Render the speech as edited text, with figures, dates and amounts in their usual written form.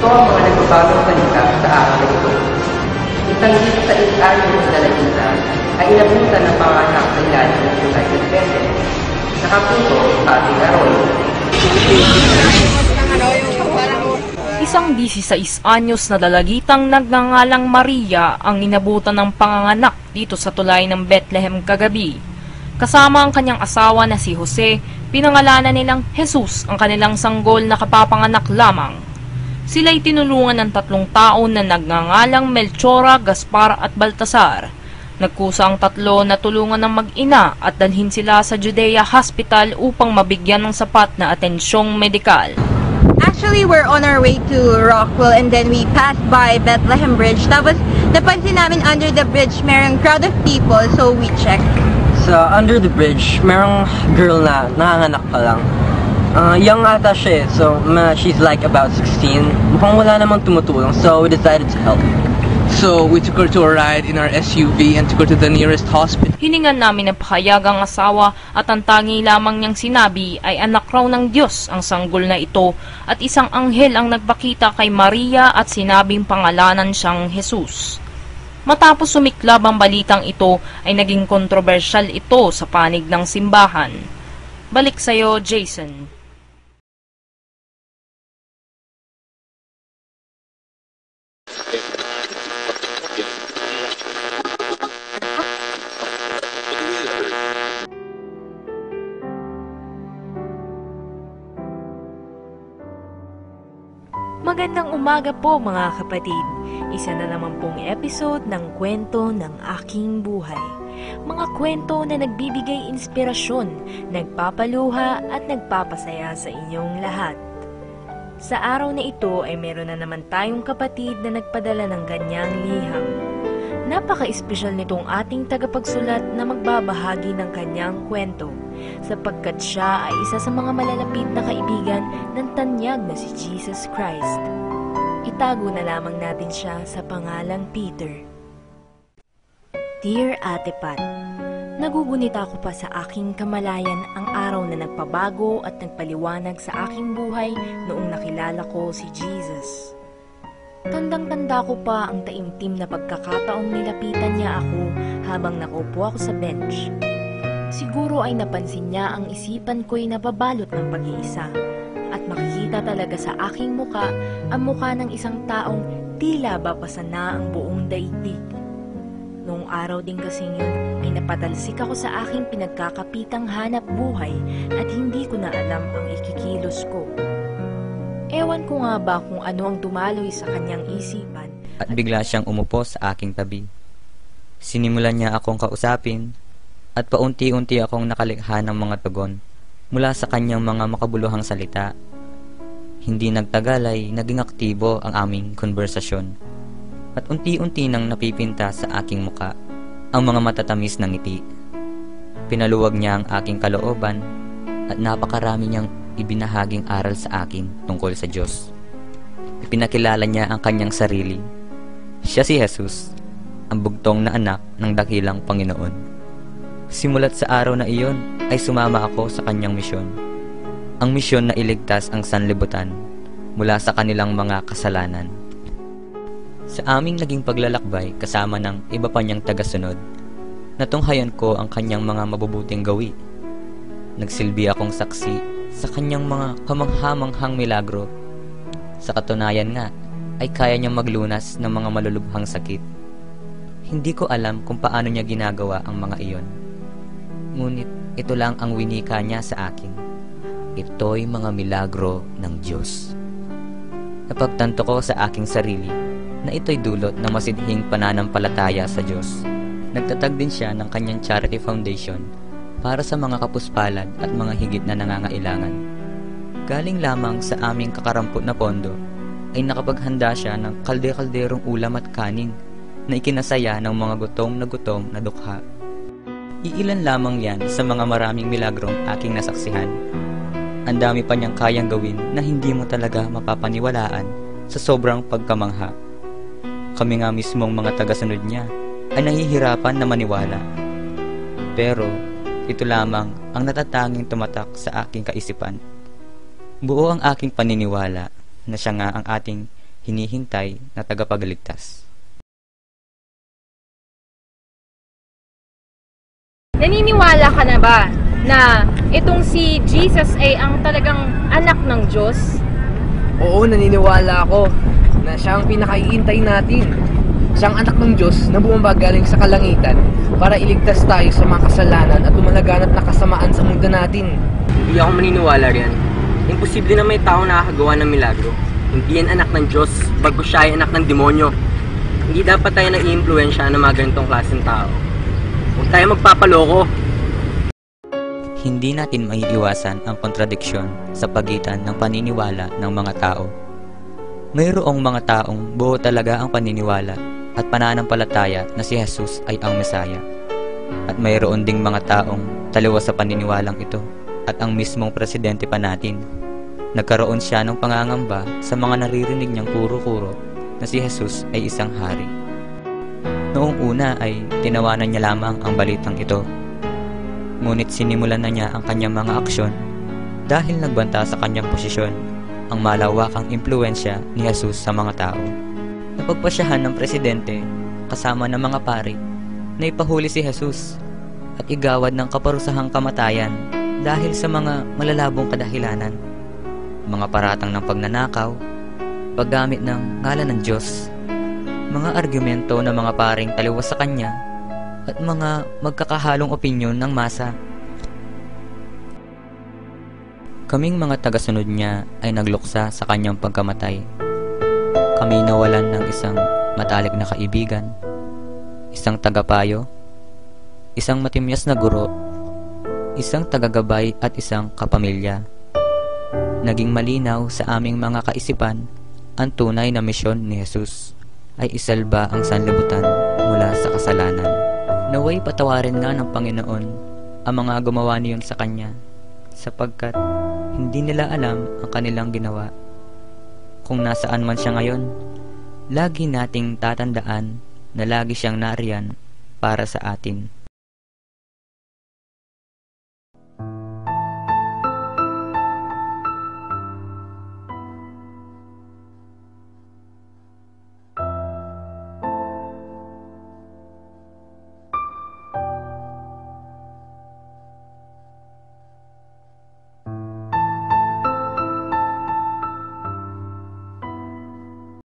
Ito ang mga nagbabagong balita sa araw na ito. Isang 16 anyos na lalita ay inabutan ng panganak sa ilalim ng July 20. Nakaputo sa ating Aroy. Isang 16 anyos na dalagitang nagngangalang Maria ang inabutan ng panganganak dito sa tulay ng Bethlehem kagabi. Kasama ang kanyang asawa na si Jose, pinangalanan nilang Jesus ang kanilang sanggol na kapapanganak lamang. Sila'y tinulungan ng 3 taon na nagngangalang Melchora, Gaspar at Baltasar. Nagkusa ang 3 na tulungan ng mag-ina at dalhin sila sa Judea Hospital upang mabigyan ng sapat na atensyong medikal. Actually, we're on our way to Rockwell and then we passed by Bethlehem Bridge. Tapos, napansin namin under the bridge, merong crowd of people, so we checked. Under the bridge, merong girl na nanganganak pa lang. Young ata siya, so she's like about 16. Mukhang wala namang tumutulong, so we decided to help. So we took her to a ride in our SUV and took her to the nearest hospital. Hiningan namin ng pahayagang asawa at ang tangi lamang niyang sinabi ay anak raw ng Diyos ang sanggol na ito at isang anghel ang nagpakita kay Maria at sinabing pangalanan siyang Jesus. Matapos sumiklab ang balitang ito ay naging kontrobersyal ito sa panig ng simbahan. Balik sa'yo, Jason. Magandang umaga po mga kapatid. Isa na naman pong episode ng Kwento ng Aking Buhay. Mga kwento na nagbibigay inspirasyon, nagpapaluha at nagpapasaya sa inyong lahat. Sa araw na ito ay meron na naman tayong kapatid na nagpadala ng ganyang liham. Napaka-espesyal nitong ating tagapagsulat na magbabahagi ng kanyang kwento sapagkat siya ay isa sa mga malalapit na kaibigan ng tanyag na si Jesus Christ. Itago na lamang natin siya sa pangalang Peter. Dear Ate Pat, nagugunita ko pa sa aking kamalayan ang araw na nagpabago at nagpaliwanag sa aking buhay noong nakilala ko si Jesus. Tandang-tanda ko pa ang taimtim na pagkakataong nilapitan niya ako habang nakaupo ako sa bench. Siguro ay napansin niya ang isipan ko'y nababalot ng pag-iisa at makikita talaga sa aking muka ang muka ng isang taong tila babasan na ang buong daigdig. Noong araw din kasing yun ay napatalsik ako sa aking pinagkakapitang hanap buhay at hindi ko na alam ang ikikilos ko. Ewan ko nga ba kung ano ang dumaloy sa kanyang isipan. At bigla siyang umupo sa aking tabi. Sinimulan niya akong kausapin at paunti-unti akong nakalikha ng mga tugon mula sa kanyang mga makabuluhang salita. Hindi nagtagal ay naging aktibo ang aming konversasyon at unti-unti nang napipinta sa aking muka ang mga matatamis na ngiti. Pinaluwag niya ang aking kalooban at napakarami niyang ibinahaging aral sa akin tungkol sa Diyos. Ipinakilala niya ang kanyang sarili. Siya si Jesus, ang bugtong na anak ng dakilang Panginoon. Simulat sa araw na iyon ay sumama ako sa kanyang misyon. Ang misyon na iligtas ang sanlibutan mula sa kanilang mga kasalanan. Sa aming naging paglalakbay kasama ng iba pa niyang tagasunod, natunghayan ko ang kanyang mga mabubuting gawi. Nagsilbi akong saksi sa kanyang mga kamanghamanghang milagro. Sa katunayan nga, ay kaya niyang maglunas ng mga malulubhang sakit. Hindi ko alam kung paano niya ginagawa ang mga iyon. Ngunit ito lang ang winika niya sa akin. Ito'y mga milagro ng Diyos. Napagtanto ko sa aking sarili na ito'y dulot ng masidhing pananampalataya sa Diyos. Nagtatag din siya ng kanyang charity foundation para sa mga kapuspalad at mga higit na nangangailangan. Galing lamang sa aming kakarampot na pondo, ay nakapaghanda siya ng kalde-kalderong ulam at kanin na ikinasaya ng mga gutom na dukha. Iilan lamang yan sa mga maraming milagrong aking nasaksihan. Ang dami pa niyang kayang gawin na hindi mo talaga mapapaniwalaan sa sobrang pagkamangha. Kami nga mismong mga tagasunod niya ay nahihirapan na maniwala. Pero ito lamang ang natatanging tumatak sa aking kaisipan. Buo ang aking paniniwala na siya nga ang ating hinihintay na tagapagligtas. Naniniwala ka na ba na itong si Jesus ay ang talagang anak ng Diyos? Oo, naniniwala ako na siya ang pinakaiintay natin. Siyang anak ng Diyos na bumaba galing sa kalangitan para iligtas tayo sa mga kasalanan at lumalaganap na kasamaan sa mundo natin. Hindi ako maniniwala riyan. Imposible na may tao nakakagawa ng milagro. Hindi yan anak ng Diyos, bago siya ay anak ng demonyo. Hindi dapat tayo nag-iimpluwensya ng mga ganitong klaseng tao. Huwag tayo magpapaloko. Hindi natin maiiwasan ang kontradiksyon sa pagitan ng paniniwala ng mga tao. Mayroong mga taong buo talaga ang paniniwala at pananampalataya na si Jesus ay ang Mesaya. At mayroon ding mga taong taliwas sa paniniwalang ito at ang mismong presidente pa natin. Nagkaroon siya ng pangangamba sa mga naririnig niyang kuro-kuro na si Jesus ay isang hari. Noong una ay tinawanan niya lamang ang balitang ito. Ngunit sinimulan na niya ang kanyang mga aksyon dahil nagbanta sa kanyang posisyon ang malawakang impluensya ni Jesus sa mga tao. Napagpasyahan ng presidente kasama ng mga pari na ipahuli si Jesus at igawad ng kaparusahang kamatayan dahil sa mga malalabong kadahilanan, mga paratang ng pagnanakaw, paggamit ng ngalan ng Diyos, mga argumento ng mga paring taliwas sa kanya, at mga magkakahalong opinyon ng masa. Kaming mga tagasunod niya ay nagluksa sa kanyang pagkamatay. Kami nawalan ng isang matalik na kaibigan, isang tagapayo, isang matimyas na guro, isang tagagabay at isang kapamilya. Naging malinaw sa aming mga kaisipan ang tunay na misyon ni Jesus ay isalba ang sanlibutan mula sa kasalanan. Naway patawarin nga ng Panginoon ang mga gumawa niyon sa Kanya, sapagkat hindi nila alam ang kanilang ginawa. Kung nasaan man siya ngayon, lagi nating tatandaan na lagi siyang nariyan para sa atin.